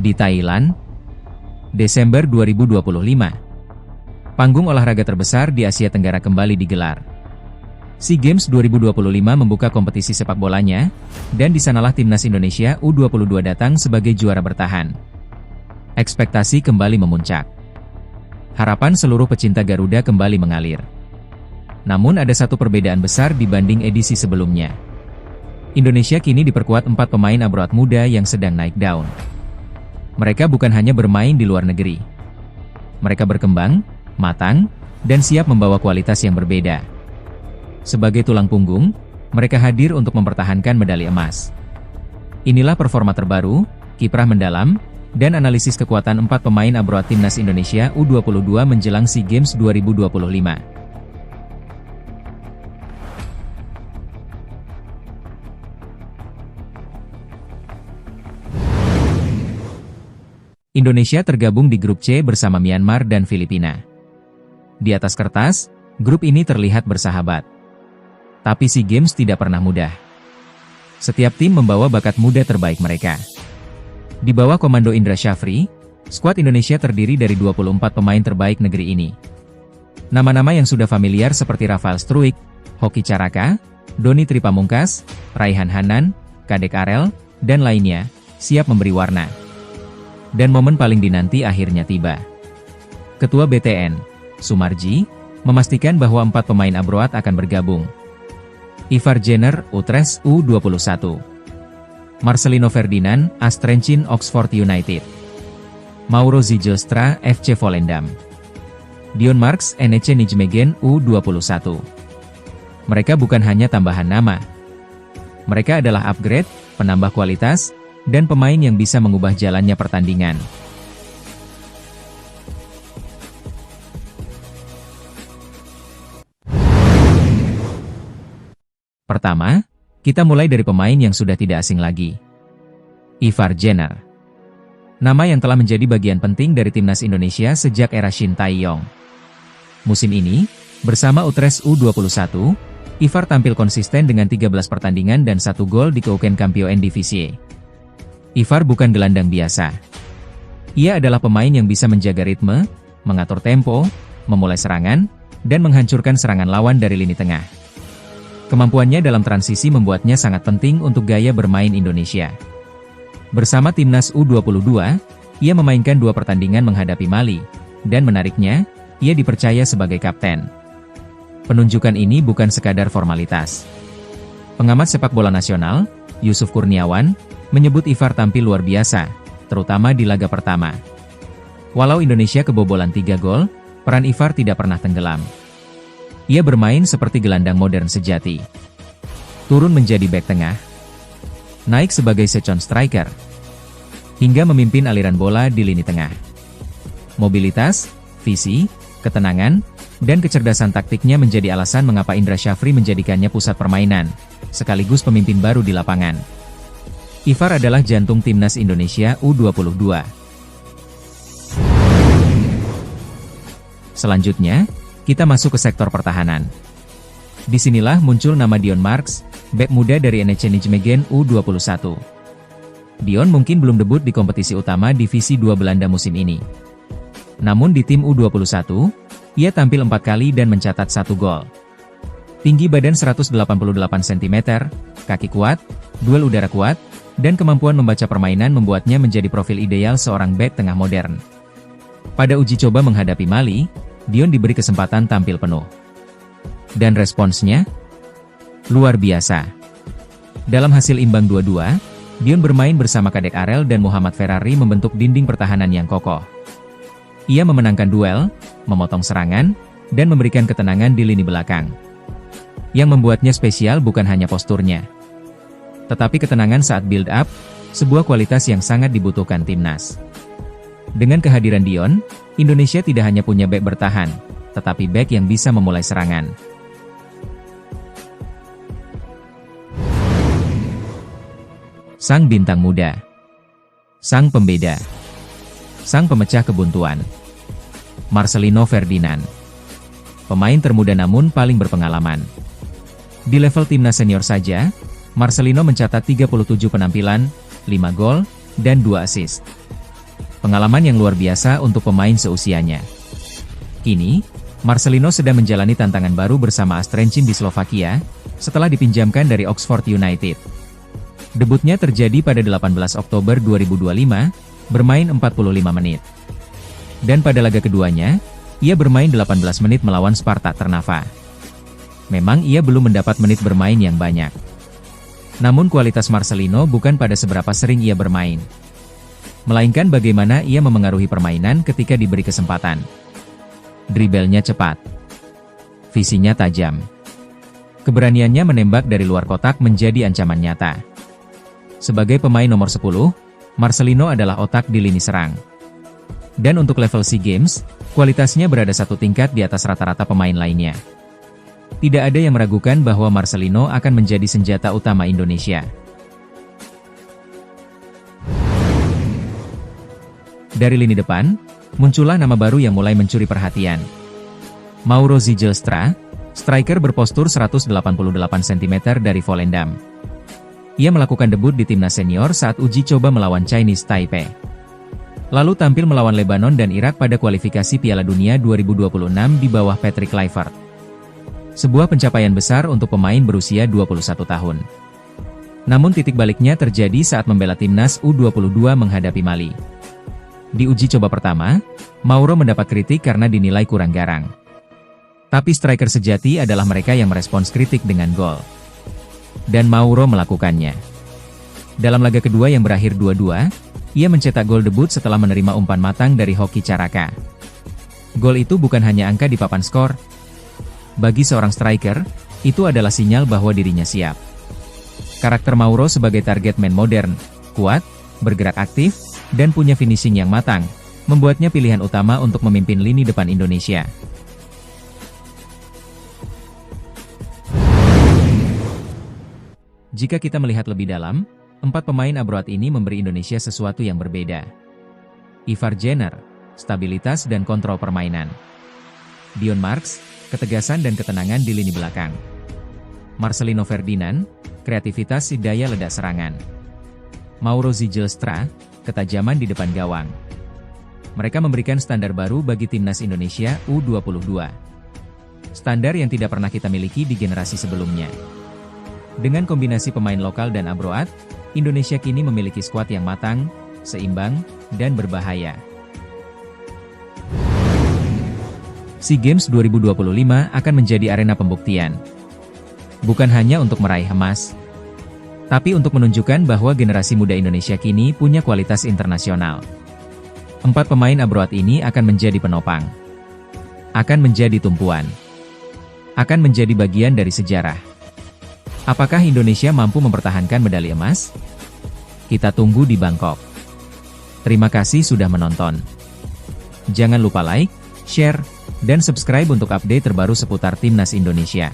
Di Thailand, Desember 2025. Panggung olahraga terbesar di Asia Tenggara kembali digelar. SEA Games 2025 membuka kompetisi sepak bolanya, dan di sanalah timnas Indonesia U22 datang sebagai juara bertahan. Ekspektasi kembali memuncak. Harapan seluruh pecinta Garuda kembali mengalir. Namun ada satu perbedaan besar dibanding edisi sebelumnya. Indonesia kini diperkuat 4 pemain abroad muda yang sedang naik daun. Mereka bukan hanya bermain di luar negeri. Mereka berkembang, matang, dan siap membawa kualitas yang berbeda. Sebagai tulang punggung, mereka hadir untuk mempertahankan medali emas. Inilah performa terbaru, kiprah mendalam, dan analisis kekuatan 4 pemain abroad timnas Indonesia U22 menjelang SEA Games 2025. Indonesia tergabung di grup C bersama Myanmar dan Filipina. Di atas kertas, grup ini terlihat bersahabat. Tapi SEA Games tidak pernah mudah. Setiap tim membawa bakat muda terbaik mereka. Di bawah komando Indra Syafri, skuad Indonesia terdiri dari 24 pemain terbaik negeri ini. Nama-nama yang sudah familiar seperti Rafael Struijk, Hoki Caraka, Doni Tripamungkas, Raihan Hanan, Kadek Arel, dan lainnya, siap memberi warna. Dan momen paling dinanti akhirnya tiba. Ketua BTN, Sumarji, memastikan bahwa 4 pemain abroad akan bergabung. Ivar Jenner, Utrecht U21. Marcelino Ferdinand, Astrenchin Oxford United. Mauro Zijostra, FC Volendam. Dion Marks, NEC Nijmegen U21. Mereka bukan hanya tambahan nama. Mereka adalah upgrade, penambah kualitas, dan pemain yang bisa mengubah jalannya pertandingan. Pertama, kita mulai dari pemain yang sudah tidak asing lagi. Ivar Jenner. Nama yang telah menjadi bagian penting dari timnas Indonesia sejak era Shin Tae-yong. Musim ini, bersama Utrecht U21, Ivar tampil konsisten dengan 13 pertandingan dan 1 gol di Keukenkampioen Divisie. Ivar bukan gelandang biasa. Ia adalah pemain yang bisa menjaga ritme, mengatur tempo, memulai serangan, dan menghancurkan serangan lawan dari lini tengah. Kemampuannya dalam transisi membuatnya sangat penting untuk gaya bermain Indonesia. Bersama timnas U22, ia memainkan 2 pertandingan menghadapi Mali, dan menariknya, ia dipercaya sebagai kapten. Penunjukan ini bukan sekadar formalitas. Pengamat sepak bola nasional, Yusuf Kurniawan, menyebut Ivar tampil luar biasa, terutama di laga pertama. Walau Indonesia kebobolan 3 gol, peran Ivar tidak pernah tenggelam. Ia bermain seperti gelandang modern sejati. Turun menjadi bek tengah, naik sebagai second striker, hingga memimpin aliran bola di lini tengah. Mobilitas, visi, ketenangan, dan kecerdasan taktiknya menjadi alasan mengapa Indra Syafri menjadikannya pusat permainan, sekaligus pemimpin baru di lapangan. Ivar adalah jantung timnas Indonesia U22. Selanjutnya, kita masuk ke sektor pertahanan. Disinilah muncul nama Dion Marks, bek muda dari NEC Nijmegen U21. Dion mungkin belum debut di kompetisi utama Divisi 2 Belanda musim ini. Namun di tim U21, ia tampil 4 kali dan mencatat 1 gol. Tinggi badan 188 cm, kaki kuat, duel udara kuat, dan kemampuan membaca permainan membuatnya menjadi profil ideal seorang bek tengah modern. Pada uji coba menghadapi Mali, Dion diberi kesempatan tampil penuh. Dan responsnya? Luar biasa. Dalam hasil imbang 2-2, Dion bermain bersama Kadek Arel dan Muhammad Ferrari membentuk dinding pertahanan yang kokoh. Ia memenangkan duel, memotong serangan, dan memberikan ketenangan di lini belakang. Yang membuatnya spesial bukan hanya posturnya, tetapi ketenangan saat build up, sebuah kualitas yang sangat dibutuhkan timnas. Dengan kehadiran Dion, Indonesia tidak hanya punya bek bertahan, tetapi bek yang bisa memulai serangan. Sang bintang muda, sang pembeda, sang pemecah kebuntuan, Marcelino Ferdinand. Pemain termuda namun paling berpengalaman. Di level timnas senior saja, Marcelino mencatat 37 penampilan, 5 gol, dan 2 assist. Pengalaman yang luar biasa untuk pemain seusianya. Kini, Marcelino sedang menjalani tantangan baru bersama Astrenčin di Slovakia, setelah dipinjamkan dari Oxford United. Debutnya terjadi pada 18 Oktober 2025, bermain 45 menit. Dan pada laga keduanya, ia bermain 18 menit melawan Spartak Trnava. Memang ia belum mendapat menit bermain yang banyak. Namun kualitas Marcelino bukan pada seberapa sering ia bermain, melainkan bagaimana ia memengaruhi permainan ketika diberi kesempatan. Dribelnya cepat, visinya tajam, keberaniannya menembak dari luar kotak menjadi ancaman nyata. Sebagai pemain nomor 10, Marcelino adalah otak di lini serang. Dan untuk level SEA Games, kualitasnya berada satu tingkat di atas rata-rata pemain lainnya. Tidak ada yang meragukan bahwa Marcelino akan menjadi senjata utama Indonesia. Dari lini depan, muncullah nama baru yang mulai mencuri perhatian. Mauro Zijlstra, striker berpostur 188 cm dari Volendam. Ia melakukan debut di timnas senior saat uji coba melawan Chinese Taipei. Lalu tampil melawan Lebanon dan Irak pada kualifikasi Piala Dunia 2026 di bawah Patrick Kluivert. Sebuah pencapaian besar untuk pemain berusia 21 tahun. Namun titik baliknya terjadi saat membela timnas U22 menghadapi Mali. Di uji coba pertama, Mauro mendapat kritik karena dinilai kurang garang. Tapi striker sejati adalah mereka yang merespons kritik dengan gol. Dan Mauro melakukannya. Dalam laga kedua yang berakhir 2-2, ia mencetak gol debut setelah menerima umpan matang dari Hoki Caraka. Gol itu bukan hanya angka di papan skor. Bagi seorang striker, itu adalah sinyal bahwa dirinya siap. Karakter Mauro sebagai target man modern, kuat, bergerak aktif, dan punya finishing yang matang, membuatnya pilihan utama untuk memimpin lini depan Indonesia. Jika kita melihat lebih dalam, 4 pemain abroad ini memberi Indonesia sesuatu yang berbeda. Ivar Jenner, stabilitas dan kontrol permainan. Dion Marks, ketegasan dan ketenangan di lini belakang. Marcelino Ferdinand, kreativitas si daya ledak serangan. Mauro Zijlstra, ketajaman di depan gawang. Mereka memberikan standar baru bagi timnas Indonesia U22. Standar yang tidak pernah kita miliki di generasi sebelumnya. Dengan kombinasi pemain lokal dan abroad, Indonesia kini memiliki skuad yang matang, seimbang, dan berbahaya. SEA Games 2025 akan menjadi arena pembuktian. Bukan hanya untuk meraih emas, tapi untuk menunjukkan bahwa generasi muda Indonesia kini punya kualitas internasional. 4 pemain abroad ini akan menjadi penopang. Akan menjadi tumpuan. Akan menjadi bagian dari sejarah. Apakah Indonesia mampu mempertahankan medali emas? Kita tunggu di Bangkok. Terima kasih sudah menonton. Jangan lupa like, share, dan subscribe untuk update terbaru seputar timnas Indonesia.